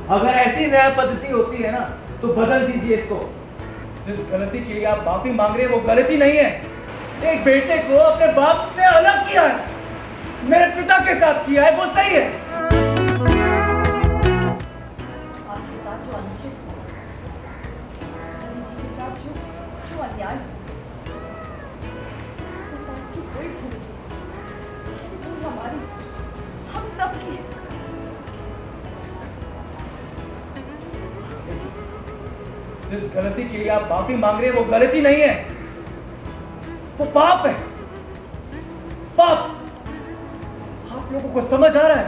अगर ऐसी न्याय पद्धति होती है ना तो बदल दीजिए इसको। जिस गलती के लिए आप माफी मांग रहे हैं वो गलती नहीं है। एक बेटे को अपने बाप से अलग किया है, मेरे पिता के साथ किया है, वो सही है। आपके साथ जो अनुचित हुआ, जी के साथ जो अन्याय हुआ, उसके बाद की कोई भूल नहीं, सारी भूल हमारी, हम सबकी है। जिस गलती के लिए आप माफी मांग रहे हैं वो गलती नहीं है, वो पाप है, पाप। आप लोगों को समझ आ रहा है?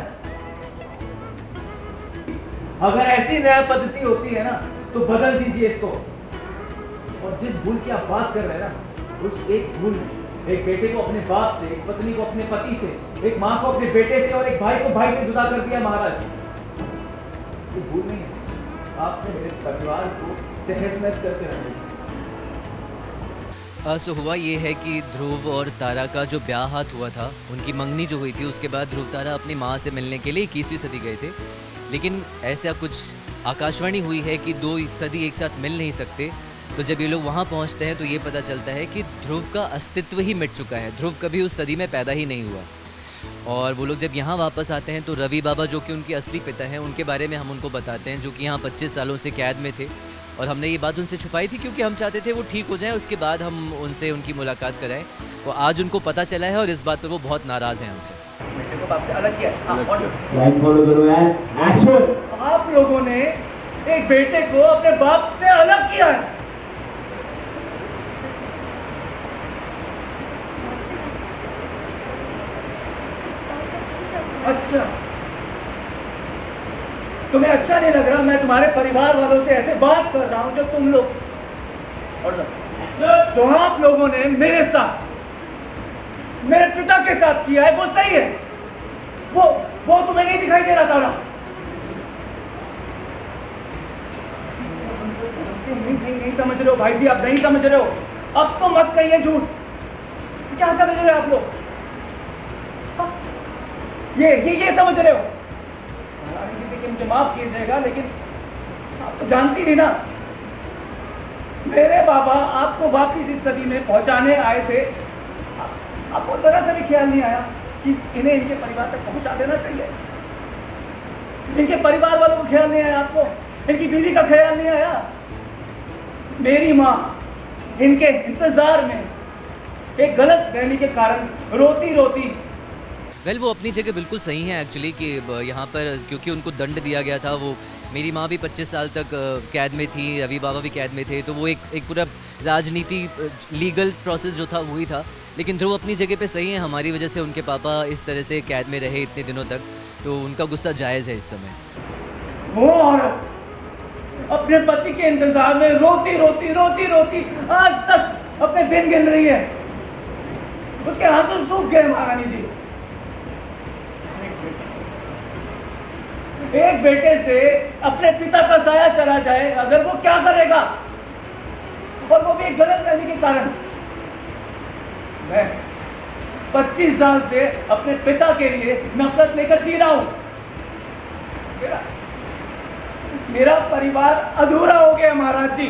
अगर ऐसी न्याय पद्धति होती है ना तो बदल दीजिए इसको। और जिस भूल की आप बात कर रहे हैं ना, उस एक भूल ने एक बेटे को अपने बाप से, एक पत्नी को अपने पति से, एक माँ को अपने बेटे से और एक भाई को भाई से जुदा कर दिया महाराज। ये भूल नहीं है, आपने मेरे परिवार को तहस-नहस करके रख दिया। सो हुआ ये है कि ध्रुव और तारा का जो ब्याह हुआ था, उनकी मंगनी जो हुई थी, उसके बाद ध्रुव तारा अपनी माँ से मिलने के लिए 21वीं सदी गए थे। लेकिन ऐसा कुछ आकाशवाणी हुई है कि 2 सदी एक साथ मिल नहीं सकते। तो जब ये लोग वहाँ पहुँचते हैं तो ये पता चलता है कि ध्रुव का अस्तित्व ही मिट चुका है, ध्रुव कभी उस सदी में पैदा ही नहीं हुआ। और वो लोग जब यहाँ वापस आते हैं तो रवि बाबा, जो कि उनके असली पिता हैं, उनके बारे में हम उनको बताते हैं, जो कि यहाँ 25 सालों से कैद में थे। और हमने ये बात उनसे छुपाई थी क्योंकि हम चाहते थे वो ठीक हो जाएं, उसके बाद हम उनसे उनकी मुलाकात कराएं। तो आज उनको पता चला है और इस बात पर वो बहुत नाराज़ हैं हमसे। बेटे को बाप से अलग किया है। हाँ, और लाइट फॉलो करो यार, एक्शन। आप लोगों ने एक बेटे को अपने बाप से अलग किया है। अच्छा, तुम्हें अच्छा नहीं लग रहा? मैं तुम्हारे परिवार वालों से ऐसे बात कर रहा हूं जो तुम लोग, और जो आप लोगों ने मेरे साथ, मेरे पिता के साथ किया है, वो सही है। वो तुम्हें नहीं दिखाई दे रहा था? नहीं समझ रहे हो भाई जी, आप नहीं समझ रहे हो। अब तो मत कहिए झूठ। क्या समझ रहे हो आप लोग? ये समझ रहे हो? मुझे माफ कीजिएगा, लेकिन आप तो जानती नहीं ना, मेरे बाबा आपको वापिस इस सदी में पहुंचाने आए थे। आपको जरा सा भी ख्याल नहीं आया कि इन्हें इनके परिवार तक पहुंचा देना चाहिए? इनके परिवार वालों को ख्याल नहीं आया? आपको इनकी बीवी का ख्याल नहीं आया? मेरी माँ इनके इंतजार में एक गलत फहमी के कारण रोती रोती। वेल वो अपनी जगह बिल्कुल सही है एक्चुअली कि यहाँ पर क्योंकि उनको दंड दिया गया था, वो मेरी माँ भी 25 साल तक कैद में थी, रवि बाबा भी कैद में थे, तो वो एक पूरा राजनीति लीगल प्रोसेस जो था वही था। लेकिन ध्रुव अपनी जगह पे सही है, हमारी वजह से उनके पापा इस तरह से कैद में रहे इतने दिनों तक, तो उनका गुस्सा जायज़ है इस समय। वो औरत अपने पति के इंतजार में रोती रोती रोती रोती आज तक अपने दिन गिन रही है। उसके आंसू सूख गए महारानी जी। एक बेटे से अपने पिता का साया चला जाए, अगर वो क्या करेगा, और वो भी एक गलत फहमी के कारण। मैं 25 साल से अपने पिता के लिए नफरत लेकर जी रहा हूं। मेरा परिवार अधूरा हो गया महाराज जी,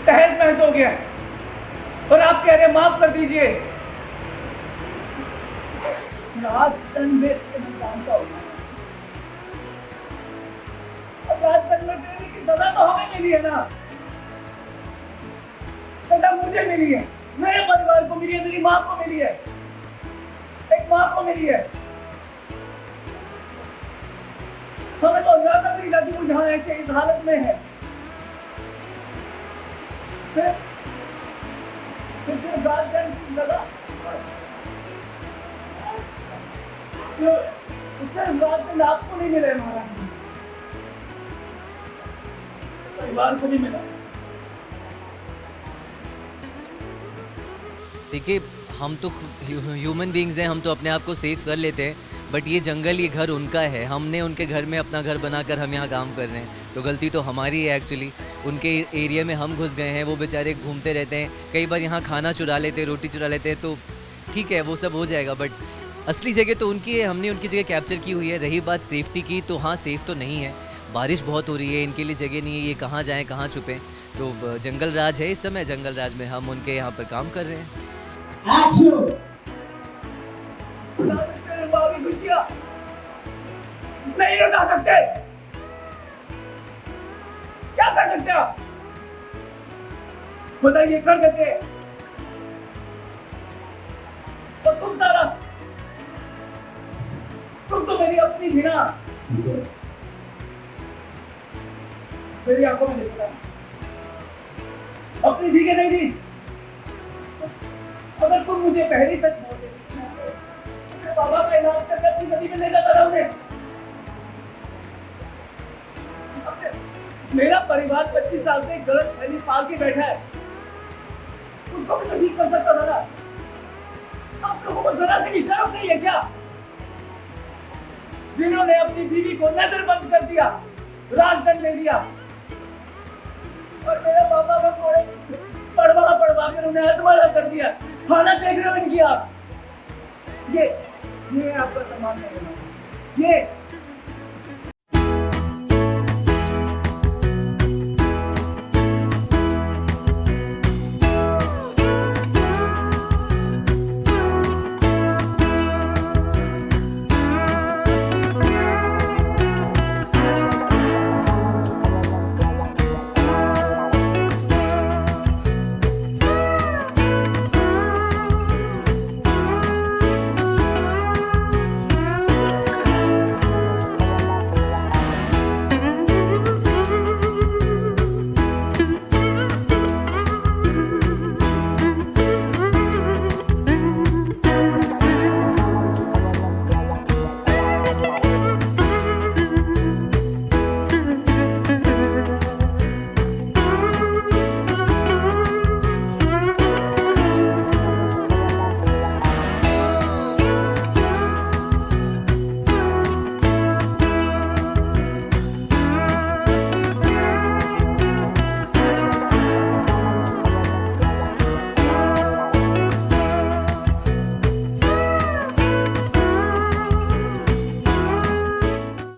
तहस नहस हो गया, और आप कह रहे माफ कर दीजिए। आज तक में देने की सजा तो हमें मिली है ना, सजा मुझे मिली है, मेरे परिवार को मिली है, मेरी माँ को मिली है, एक माँ को मिली है। हमें तो अंदाजा नहीं था कि वो जहाँ ऐसे इस हालत में है। फिर लगा उससे आपको नहीं मिले, हमारा परिवार को नहीं मिला। देखिए, हम तो ह्यूमन बीइंग्स हैं, हम तो अपने आप को सेफ कर लेते हैं, बट ये जंगल, ये घर उनका है, हमने उनके घर में अपना घर बनाकर हम यहाँ काम कर रहे हैं, तो गलती तो हमारी है एक्चुअली। उनके एरिया में हम घुस गए हैं, वो बेचारे घूमते रहते हैं, कई बार यहाँ खाना चुरा लेते हैं, रोटी चुरा लेते हैं, तो ठीक है वो सब हो जाएगा, बट असली जगह तो उनकी है, हमने उनकी जगह कैप्चर की हुई है। रही बात सेफ्टी की, तो हाँ सेफ तो नहीं है, बारिश बहुत हो रही है, इनके लिए जगह नहीं है, ये कहाँ जाएं कहाँ छुपें। तो जंगल राज है इस समय, जंगल राज में हम उनके यहाँ पर काम कर रहे हैं। Action! उठा सकते हैं बाबी खुशियाँ, नहीं उठा सकते। क्या कर सकते हो आप? बताइए, कर देते। और तुम सारा, तुम तो मेरी अपनी थी ना, मेरी आंखों में देखा, अपनी थी कि नहीं थी? अगर तुम मुझे पहली सच बोल देती तो बाबा का इलाज करके अपनी सदी में ले जाता था उन्हें। मेरा परिवार 25 साल से गलत फहमी पाल के बैठा है, उसको भी तो ठीक कर सकता था ना। आप लोगों को जरा से भी शर्म नहीं है क्या? जिन्होंने अपनी बीवी को नजरबंद कर दिया, राजदंड दे दिया, और मेरे पापा का कोड़े पड़वा कर उन्हें हथवाला कर दिया। हालत देख रहे हो इनकी आप? ये आपका सम्मान नहीं है, ये